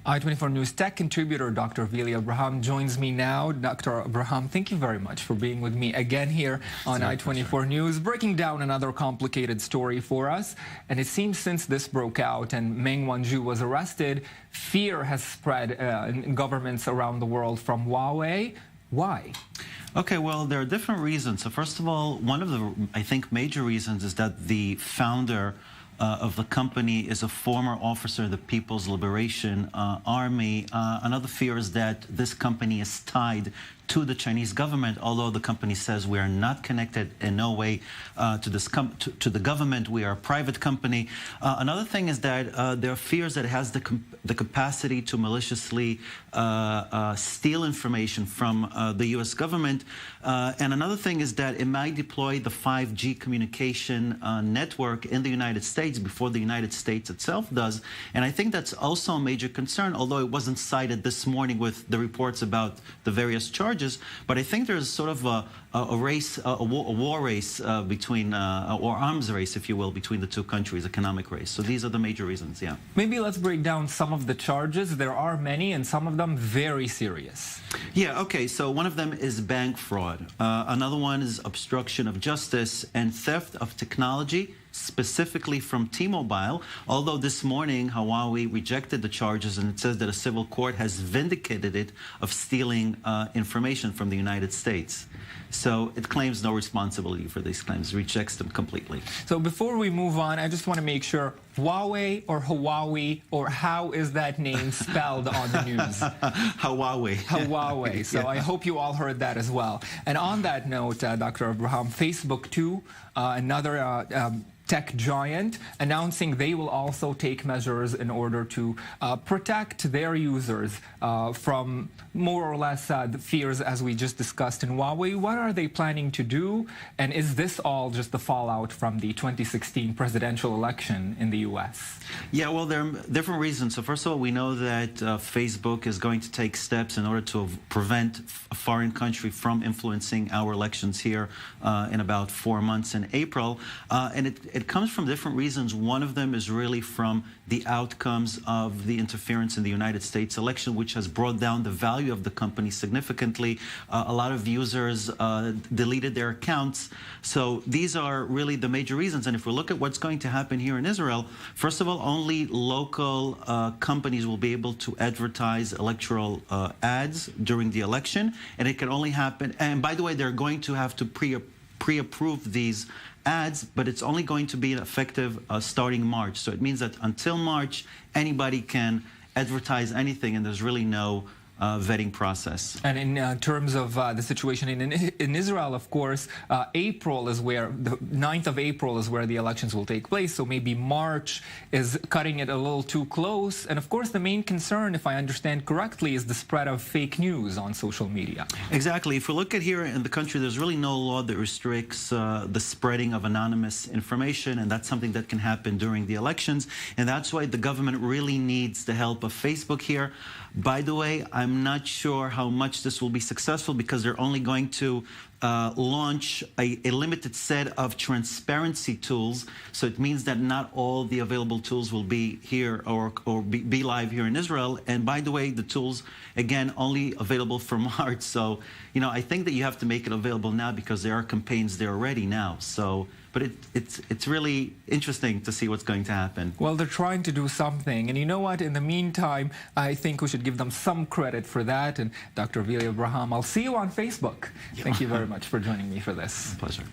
I-24 News tech contributor Dr. Vili Abraham joins me now. Dr. Abraham, thank you very much for being with me again here on I-24 News, breaking down another complicated story for us. And it seems since this broke out and Meng Wanzhou was arrested, fear has spread in governments around the world from Huawei. Why? Okay, well, there are different reasons. So first of all, one of the, I think, major reasons is that the founder of the company is a former officer of the People's Liberation Army. Another fear is that this company is tied to the Chinese government, although the company says we are not connected in no way to the government. We are a private company. Another thing is that there are fears that it has the capacity to maliciously steal information from the U.S. government. And another thing is that it might deploy the 5G communication network in the United States before the United States itself does. And I think that's also a major concern, although it wasn't cited this morning with the reports about the various charges. But I think there's sort of a race, a war race between, or arms race, if you will, between the two countries, economic race. So these are the major reasons, yeah. Maybe let's break down some of the charges. There are many, and some of them very serious. Yeah, okay, so one of them is bank fraud. Another one is obstruction of justice and theft of technology, specifically from T-Mobile, although this morning Huawei rejected the charges and it says that a civil court has vindicated it of stealing information from the United States. So it claims no responsibility for these claims, rejects them completely. So before we move on, I just want to make sure, Huawei or Huawei, or how is that name spelled on the news? Huawei. Huawei. So Yeah. I hope you all heard that as well. And on that note, Dr. Abraham, Facebook too, another tech giant, announcing they will also take measures in order to protect their users from more or less the fears as we just discussed in Huawei. What are they planning to do? And is this all just the fallout from the 2016 presidential election in the U.S.? Yeah, well, there are different reasons. So first of all, we know that Facebook is going to take steps in order to prevent a foreign country from influencing our elections here in about 4 months in April. And it comes from different reasons. One of them is really from the outcomes of the interference in the United States election, which has brought down the value of the company significantly. A lot of users deleted their accounts. So these are really the major reasons. And if we look at what's going to happen here in Israel, first of all, only local companies will be able to advertise electoral ads during the election. And it can only happen, and by the way, they're going to have to pre-approve these ads, but it's only going to be effective starting March. So it means that until March, anybody can advertise anything, and there's really no vetting process. And in terms of the situation in Israel, of course, April is where, the 9th of April is where the elections will take place. So maybe March is cutting it a little too close. And of course, the main concern, if I understand correctly, is the spread of fake news on social media. Exactly. If we look at here in the country, there's really no law that restricts the spreading of anonymous information. And that's something that can happen during the elections. And that's why the government really needs the help of Facebook here. By the way, I'm not sure how much this will be successful because they're only going to launch a limited set of transparency tools. So it means that not all the available tools will be here or be live here in Israel. And by the way, the tools, again, only available for March. So, you know, I think that you have to make it available now because there are campaigns there already now. So, but it's really interesting to see what's going to happen. Well, they're trying to do something. And you know what? In the meantime, I think we should give them some credit for that. And Dr. Vili Abraham, I'll see you on Facebook. Yeah. Thank you very much for joining me for this. Pleasure.